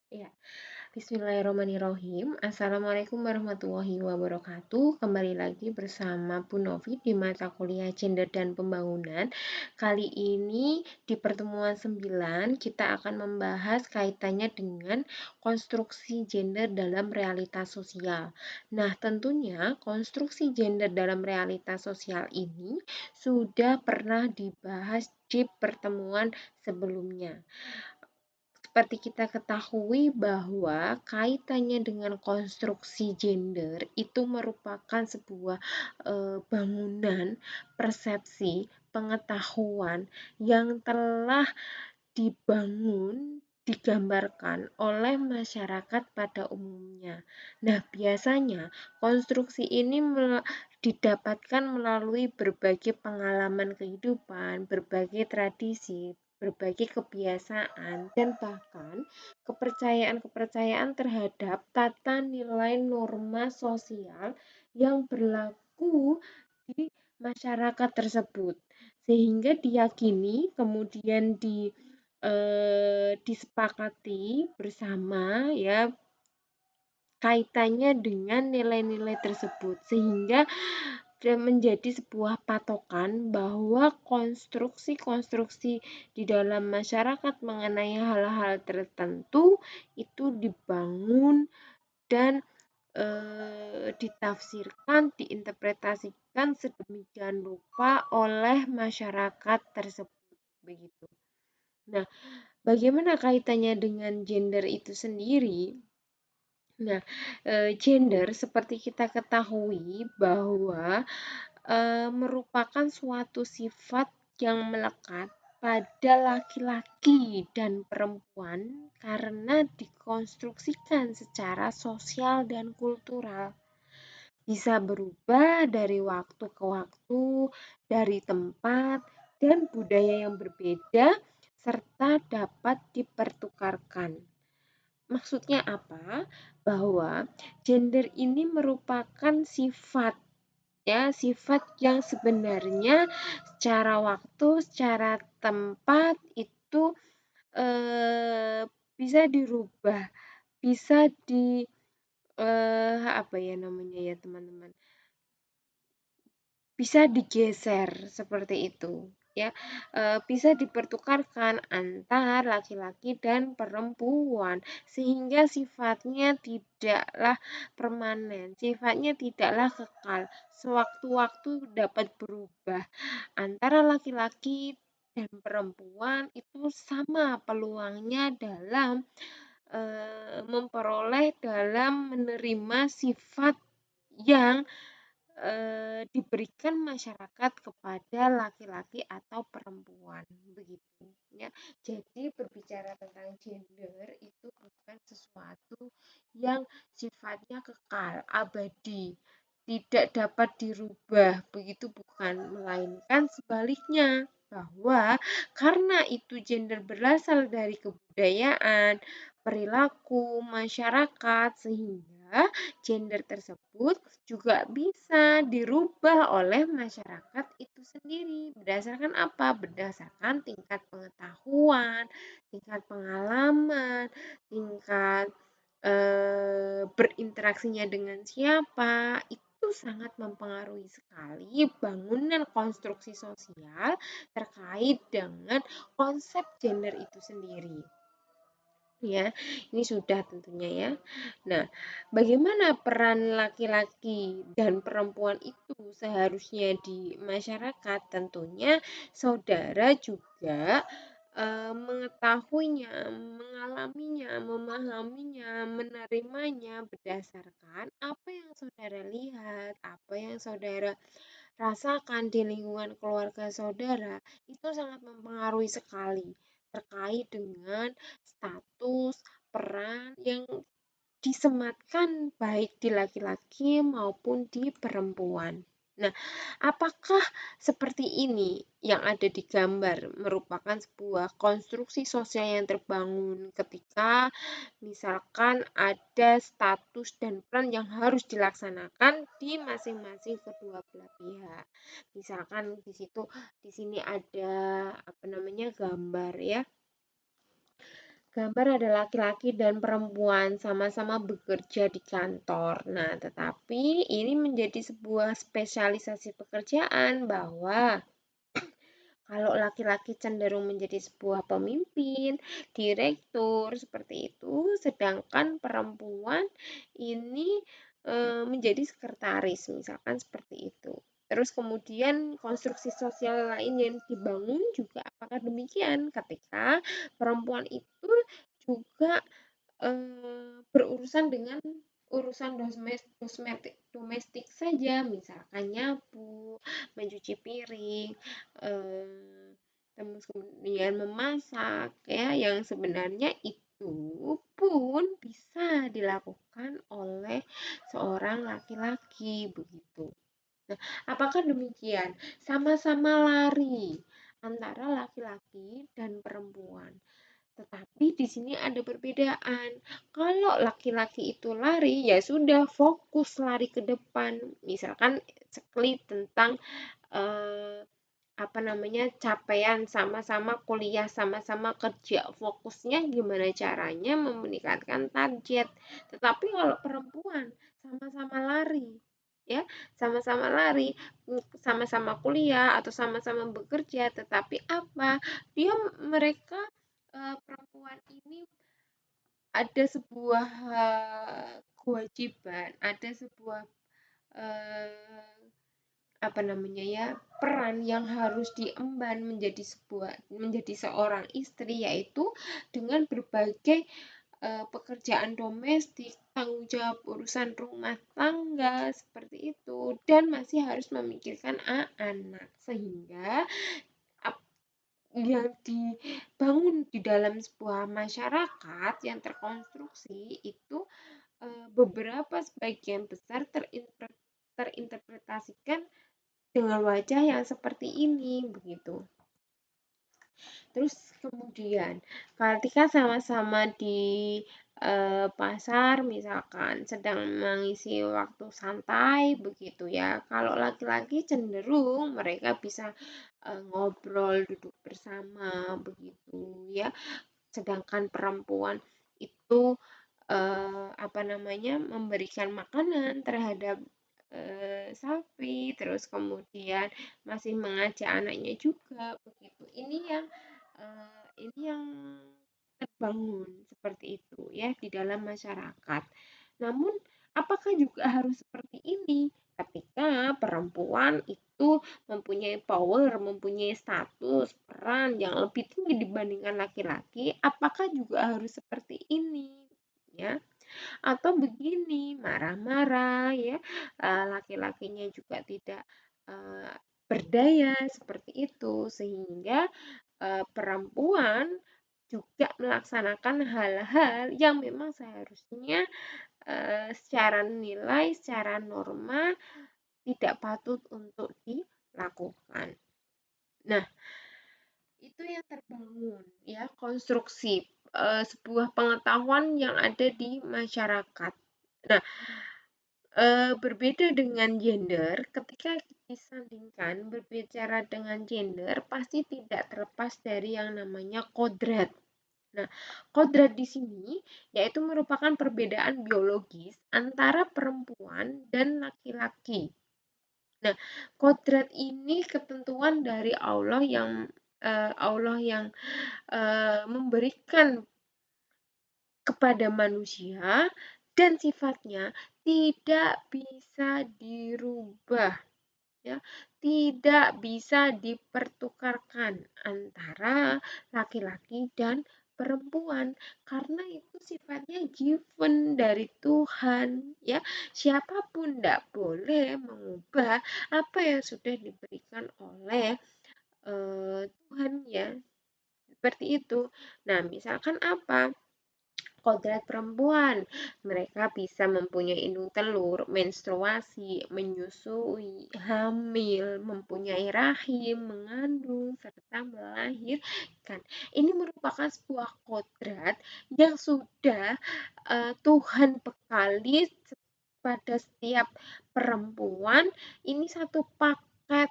Ya, Bismillahirrahmanirrahim. Assalamualaikum warahmatullahi wabarakatuh. Kembali lagi bersama Bu Novi di mata kuliah Gender dan Pembangunan. Kali ini di pertemuan 9 kita akan membahas kaitannya dengan konstruksi gender dalam realitas sosial. Nah, tentunya konstruksi gender dalam realitas sosial ini sudah pernah dibahas di pertemuan sebelumnya. Seperti kita ketahui bahwa kaitannya dengan konstruksi gender itu merupakan sebuah bangunan persepsi pengetahuan yang telah dibangun, digambarkan oleh masyarakat pada umumnya. Nah, biasanya konstruksi ini didapatkan melalui berbagai pengalaman kehidupan, berbagai tradisi, berbagai kebiasaan, dan bahkan kepercayaan-kepercayaan terhadap tata nilai norma sosial yang berlaku di masyarakat tersebut. Sehingga diyakini kemudian disepakati bersama ya kaitannya dengan nilai-nilai tersebut sehingga menjadi sebuah patokan bahwa konstruksi-konstruksi di dalam masyarakat mengenai hal-hal tertentu itu dibangun dan ditafsirkan, diinterpretasikan sedemikian rupa oleh masyarakat tersebut begitu. Nah, bagaimana kaitannya dengan gender itu sendiri? Nah, gender seperti kita ketahui bahwa merupakan suatu sifat yang melekat pada laki-laki dan perempuan karena dikonstruksikan secara sosial dan kultural. Bisa berubah dari waktu ke waktu, dari tempat dan budaya yang berbeda, serta dapat dipertukarkan. Maksudnya apa? Bahwa gender ini merupakan sifat sifat yang sebenarnya secara waktu, secara tempat itu bisa dirubah, bisa apa ya namanya ya teman-teman? Bisa digeser seperti itu ya, bisa dipertukarkan antar laki-laki dan perempuan sehingga sifatnya tidaklah permanen, sifatnya tidaklah kekal, sewaktu-waktu dapat berubah antara laki-laki dan perempuan itu sama peluangnya dalam memperoleh dalam menerima sifat yang diberikan masyarakat kepada laki-laki atau perempuan begitu ya. Jadi berbicara tentang gender itu bukan sesuatu yang sifatnya kekal, abadi, tidak dapat dirubah, begitu bukan, melainkan sebaliknya bahwa karena itu gender berasal dari kebudayaan, perilaku masyarakat sehingga gender tersebut juga bisa dirubah oleh masyarakat itu sendiri. Berdasarkan apa? Berdasarkan tingkat pengetahuan, tingkat pengalaman, tingkat berinteraksinya dengan siapa. Itu sangat mempengaruhi sekali bangunan konstruksi sosial terkait dengan konsep gender itu sendiri. Ya, ini sudah tentunya ya. Nah, bagaimana peran laki-laki dan perempuan itu seharusnya di masyarakat? Tentunya saudara juga mengetahuinya, mengalaminya, memahaminya, menerimanya berdasarkan apa yang saudara lihat, apa yang saudara rasakan di lingkungan keluarga saudara, itu sangat mempengaruhi sekali terkait dengan status, peran yang disematkan baik di laki-laki maupun di perempuan. Nah, apakah seperti ini yang ada di gambar merupakan sebuah konstruksi sosial yang terbangun ketika misalkan ada status dan peran yang harus dilaksanakan di masing-masing kedua belah pihak. Misalkan di sini ada gambar ya. gambar ada laki-laki dan perempuan sama-sama bekerja di kantor. Nah, tetapi ini menjadi sebuah spesialisasi pekerjaan bahwa kalau laki-laki cenderung menjadi sebuah pemimpin, direktur, seperti itu, sedangkan perempuan ini menjadi sekretaris, misalkan seperti itu. Terus kemudian konstruksi sosial lain yang dibangun juga apakah demikian ketika perempuan itu juga berurusan dengan urusan domestik saja, misalkan nyapu, mencuci piring, terus kemudian memasak, ya, yang sebenarnya itu pun bisa dilakukan oleh seorang laki-laki begitu. Nah, apakah demikian? Sama-sama lari antara laki-laki dan perempuan. Tetapi di sini ada perbedaan. Kalau laki-laki itu lari, ya sudah fokus lari ke depan. Misalkan sekali tentang eh, apa namanya capaian, sama-sama kuliah, sama-sama kerja, fokusnya gimana caranya meningkatkan target. Tetapi kalau perempuan sama-sama lari, ya, sama-sama lari, sama-sama kuliah atau sama-sama bekerja, tetapi apa? Mereka perempuan ini ada sebuah kewajiban, ada sebuah eh, apa namanya ya, peran yang harus diemban menjadi seorang istri, yaitu dengan berbagai pekerjaan domestik, tanggung jawab urusan rumah tangga seperti itu, dan masih harus memikirkan anak, sehingga yang dibangun di dalam sebuah masyarakat yang terkonstruksi itu beberapa sebagian besar terinterpretasikan dengan wajah yang seperti ini begitu. Terus kemudian ketika sama-sama di pasar misalkan sedang mengisi waktu santai begitu ya. Kalau laki-laki cenderung mereka bisa ngobrol, duduk bersama begitu ya. Sedangkan perempuan itu apa namanya, memberikan makanan terhadap sapi, terus kemudian masih mengajak anaknya juga begitu. Ini yang terbangun seperti itu ya di dalam masyarakat. Namun apakah juga harus seperti ini? Ketika perempuan itu mempunyai power, mempunyai status, peran yang lebih tinggi dibandingkan laki-laki, apakah juga harus seperti ini? Ya, atau begini, marah-marah ya, laki-lakinya juga tidak berdaya seperti itu, sehingga perempuan juga melaksanakan hal-hal yang memang seharusnya secara nilai, secara norma tidak patut untuk dilakukan. Nah, itu yang terbangun ya, konstruksi sebuah pengetahuan yang ada di masyarakat. Nah, berbeda dengan gender, ketika disandingkan berbicara dengan gender pasti tidak terlepas dari yang namanya kodrat. Nah, kodrat di sini yaitu merupakan perbedaan biologis antara perempuan dan laki-laki. Nah, kodrat ini ketentuan dari Allah yang memberikan kepada manusia dan sifatnya tidak bisa dirubah, ya, tidak bisa dipertukarkan antara laki-laki dan perempuan karena itu sifatnya given dari Tuhan, ya. Siapapun tidak boleh mengubah apa yang sudah diberikan oleh Tuhan, ya, seperti itu. Nah, misalkan apa? Kodrat perempuan, mereka bisa mempunyai indung telur, menstruasi, menyusui, hamil, mempunyai rahim, mengandung, serta melahirkan. Ini merupakan sebuah kodrat yang sudah Tuhan bekali pada setiap perempuan. Ini satu paket,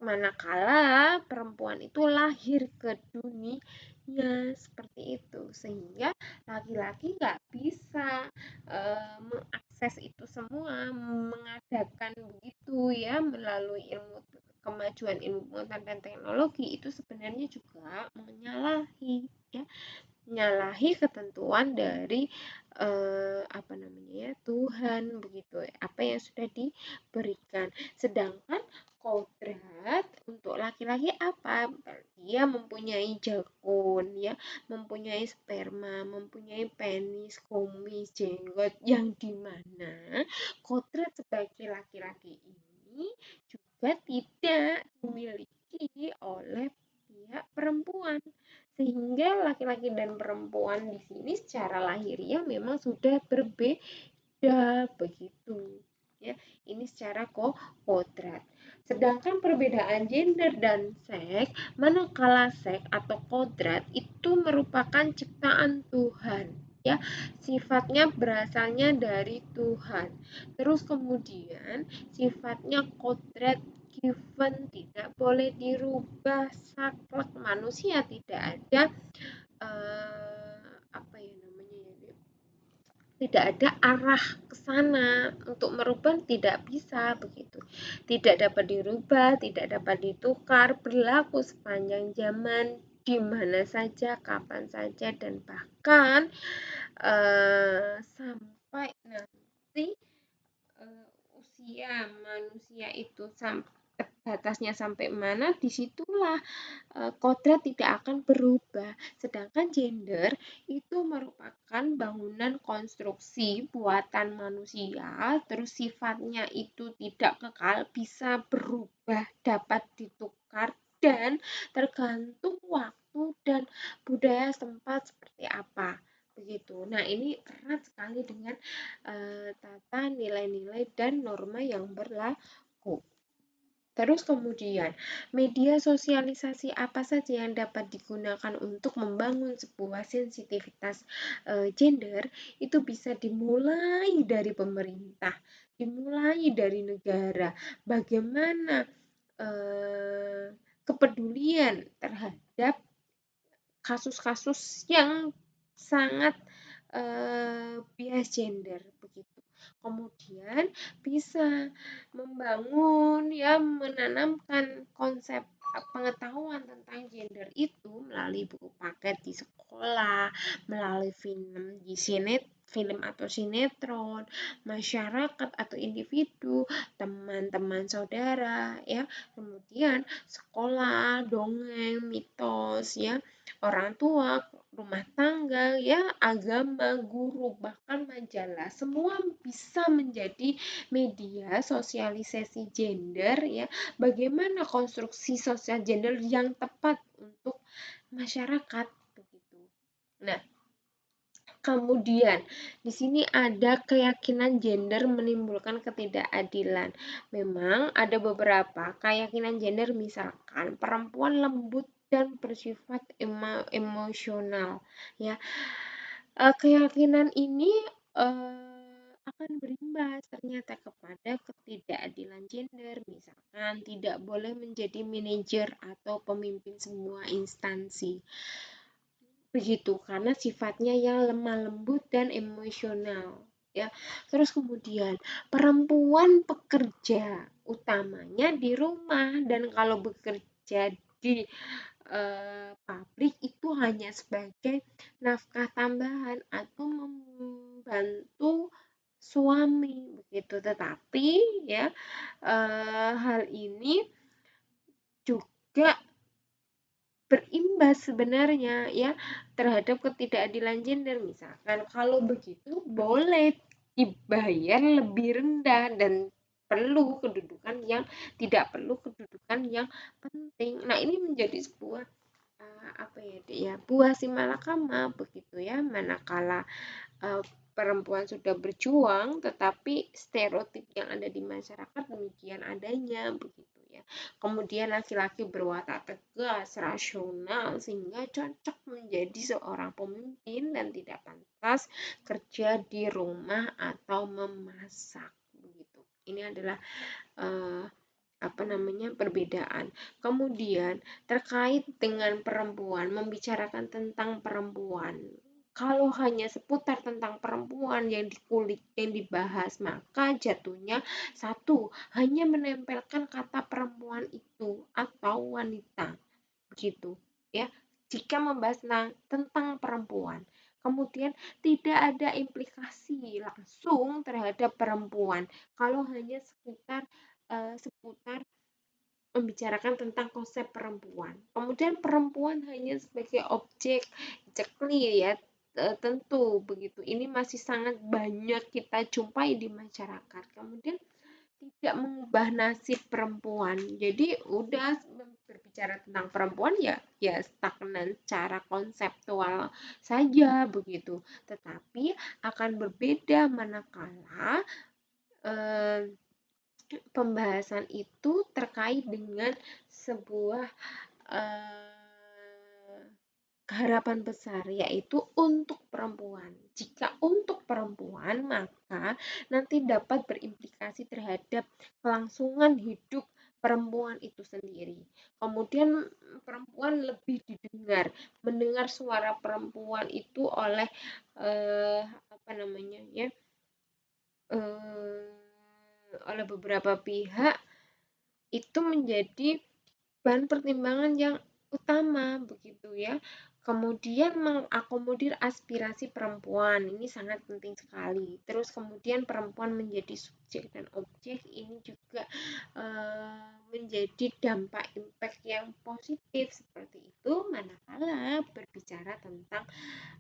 manakala perempuan itu lahir ke dunia seperti itu, sehingga laki-laki nggak bisa mengakses itu semua, mengadakan begitu ya melalui kemajuan ilmu pengetahuan dan teknologi. Itu sebenarnya juga menyalahi ketentuan dari Tuhan begitu, apa yang sudah diberikan. Sedangkan kodrat untuk laki-laki apa? Dia mempunyai jakun ya, mempunyai sperma, mempunyai penis, kumis, jenggot, yang dimana kodrat sebagai laki-laki ini juga tidak dimiliki oleh pihak perempuan, sehingga laki-laki dan perempuan di sini secara lahiriah memang sudah berbeda begitu ya. Ini secara kodrat. Sedangkan perbedaan gender dan seks, manakala seks atau kodrat itu merupakan ciptaan Tuhan ya, sifatnya berasalnya dari Tuhan. Terus kemudian sifatnya kodrat given, tidak boleh dirubah, saklek manusia tidak ada tidak ada arah ke sana untuk merubah, tidak bisa begitu, tidak dapat dirubah, tidak dapat ditukar, berlaku sepanjang zaman, di mana saja, kapan saja, dan bahkan sampai nanti usia manusia itu batasnya sampai mana, disitulah kodrat tidak akan berubah. Sedangkan gender itu merupakan bangunan konstruksi buatan manusia, terus sifatnya itu tidak kekal, bisa berubah, dapat ditukar, dan tergantung waktu dan budaya setempat seperti apa begitu. Nah, ini erat sekali dengan tata nilai-nilai dan norma yang berlaku. Terus kemudian, media sosialisasi apa saja yang dapat digunakan untuk membangun sebuah sensitivitas gender, itu bisa dimulai dari pemerintah, dimulai dari negara. Bagaimana kepedulian terhadap kasus-kasus yang sangat bias gender begitu. Kemudian bisa membangun ya, menanamkan konsep pengetahuan tentang gender itu melalui buku paket di sekolah, melalui film atau sinetron, masyarakat atau individu, teman-teman saudara ya, kemudian sekolah, dongeng, mitos ya, orang tua, rumah tangga ya, agama, guru, bahkan majalah, semua bisa menjadi media sosialisasi gender ya, bagaimana konstruksi sosial gender yang tepat untuk masyarakat begitu. Nah, kemudian di sini ada keyakinan gender menimbulkan ketidakadilan. Memang ada beberapa keyakinan gender, misalkan perempuan lembut dan bersifat emosional ya. Keyakinan ini akan berimbas ternyata kepada ketidakadilan gender, misalkan tidak boleh menjadi manajer atau pemimpin semua instansi begitu, karena sifatnya yang lemah lembut dan emosional ya. Terus kemudian perempuan pekerja utamanya di rumah, dan kalau bekerja di pabrik itu hanya sebagai nafkah tambahan atau membantu suami begitu. Tetapi ya hal ini juga berimbas sebenarnya ya terhadap ketidakadilan gender. Misalkan kalau begitu boleh dibayar lebih rendah dan perlu kedudukan yang tidak perlu kedudukan yang penting. Nah, ini menjadi sebuah buah si malakama begitu ya, manakala perempuan sudah berjuang tetapi stereotip yang ada di masyarakat demikian adanya begitu ya. Kemudian laki-laki berwatak tegas, rasional, sehingga cocok menjadi seorang pemimpin dan tidak pantas kerja di rumah atau memasak begitu. Ini adalah perbedaan. Kemudian terkait dengan perempuan, membicarakan tentang perempuan. Kalau hanya seputar tentang perempuan yang dikulik, yang dibahas, maka jatuhnya satu, hanya menempelkan kata perempuan itu atau wanita, begitu ya. Jika membahas tentang perempuan, kemudian tidak ada implikasi langsung terhadap perempuan. Kalau hanya seputar membicarakan tentang konsep perempuan. Kemudian perempuan hanya sebagai objek cekli ya, tentu begitu. Ini masih sangat banyak kita jumpai di masyarakat. Kemudian tidak mengubah nasib perempuan. Jadi udah berbicara tentang perempuan ya stagnan secara konseptual saja begitu. Tetapi akan berbeda manakala pembahasan itu terkait dengan sebuah harapan besar, yaitu untuk perempuan. Jika untuk perempuan, maka nanti dapat berimplikasi terhadap kelangsungan hidup perempuan itu sendiri. Kemudian perempuan lebih mendengar suara perempuan itu oleh oleh beberapa pihak, itu menjadi bahan pertimbangan yang utama begitu ya. Kemudian mengakomodir aspirasi perempuan, ini sangat penting sekali. Terus kemudian perempuan menjadi subjek dan objek, ini juga menjadi dampak impact yang positif seperti itu manakala berbicara tentang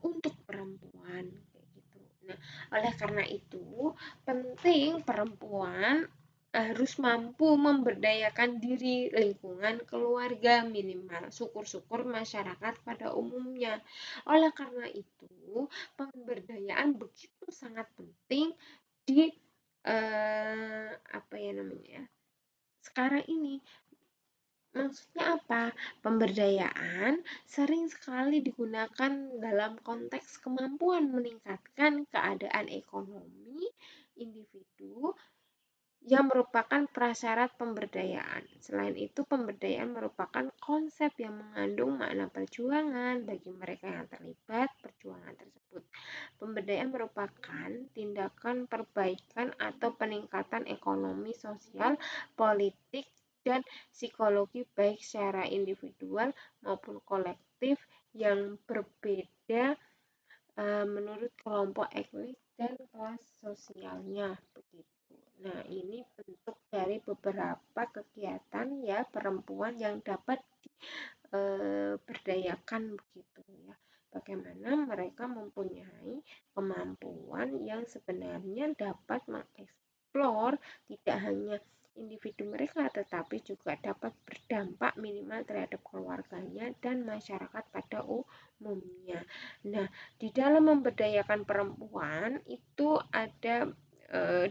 untuk perempuan kayak gitu. Nah, oleh karena itu penting perempuan harus mampu memberdayakan diri, lingkungan, keluarga, minimal syukur-syukur masyarakat pada umumnya. Oleh karena itu, pemberdayaan begitu sangat penting di sekarang ini. Maksudnya apa? Pemberdayaan sering sekali digunakan dalam konteks kemampuan meningkatkan keadaan ekonomi individu yang merupakan prasyarat pemberdayaan. Selain itu, pemberdayaan merupakan konsep yang mengandung makna perjuangan bagi mereka yang terlibat perjuangan tersebut. Pemberdayaan merupakan tindakan perbaikan atau peningkatan ekonomi, sosial, politik, dan psikologi baik secara individual maupun kolektif yang berbeda menurut kelompok etnis dan kelas sosialnya begitu. Nah, ini bentuk dari beberapa kegiatan ya perempuan yang dapat berdayakan begitu ya. Bagaimana mereka mempunyai kemampuan yang sebenarnya dapat mengeksplor tidak hanya individu mereka tetapi juga dapat berdampak minimal terhadap keluarganya dan masyarakat pada umumnya. Nah, di dalam memberdayakan perempuan itu ada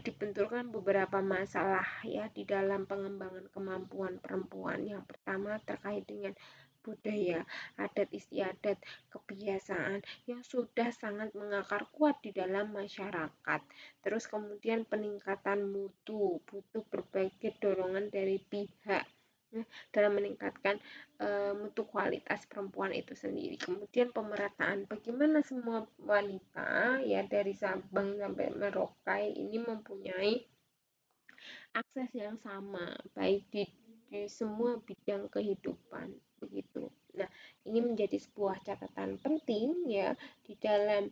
dibenturkan beberapa masalah ya di dalam pengembangan kemampuan perempuan. Yang pertama terkait dengan budaya, adat istiadat, kebiasaan yang sudah sangat mengakar kuat di dalam masyarakat. Terus kemudian peningkatan mutu, butuh berbagai dorongan dari pihak dalam meningkatkan mutu kualitas perempuan itu sendiri. Kemudian pemerataan, bagaimana semua wanita ya dari Sabang sampai Merauke ini mempunyai akses yang sama baik di semua bidang kehidupan begitu. Nah, ini menjadi sebuah catatan penting ya di dalam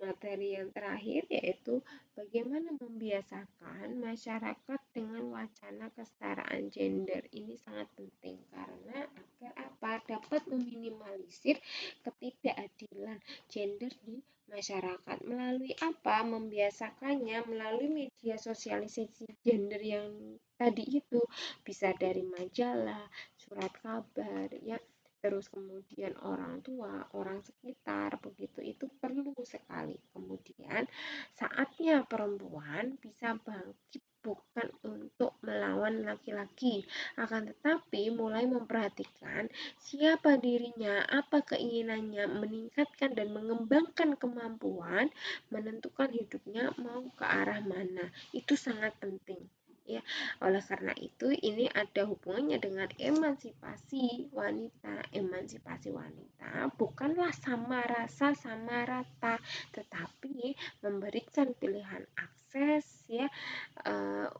materi yang terakhir, yaitu bagaimana membiasakan masyarakat dengan wacana kesetaraan gender. Ini sangat penting karena agar apa? Dapat meminimalisir ketidakadilan gender di masyarakat. Melalui apa? Membiasakannya melalui media sosialisasi gender yang tadi itu, bisa dari majalah, surat kabar ya, terus kemudian orang tua, orang sekitar begitu, itu perlu sekali. Kemudian saatnya perempuan bisa bangkit bukan untuk melawan laki-laki, akan tetapi mulai memperhatikan siapa dirinya, apa keinginannya, meningkatkan dan mengembangkan kemampuan, menentukan hidupnya mau ke arah mana. Itu sangat penting. Ya, oleh karena itu ini ada hubungannya dengan emansipasi wanita. Emansipasi wanita bukanlah sama rasa sama rata, tetapi memberikan pilihan akses ya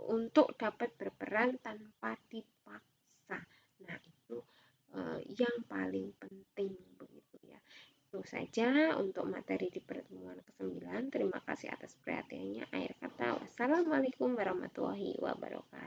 untuk dapat berperan tanpa dipaksa. Nah, itu yang paling penting begitu ya. Itu saja untuk materi di pertemuan ke-9. Terima kasih atas perhatiannya. Akhir kata, wassalamualaikum warahmatullahi wabarakatuh.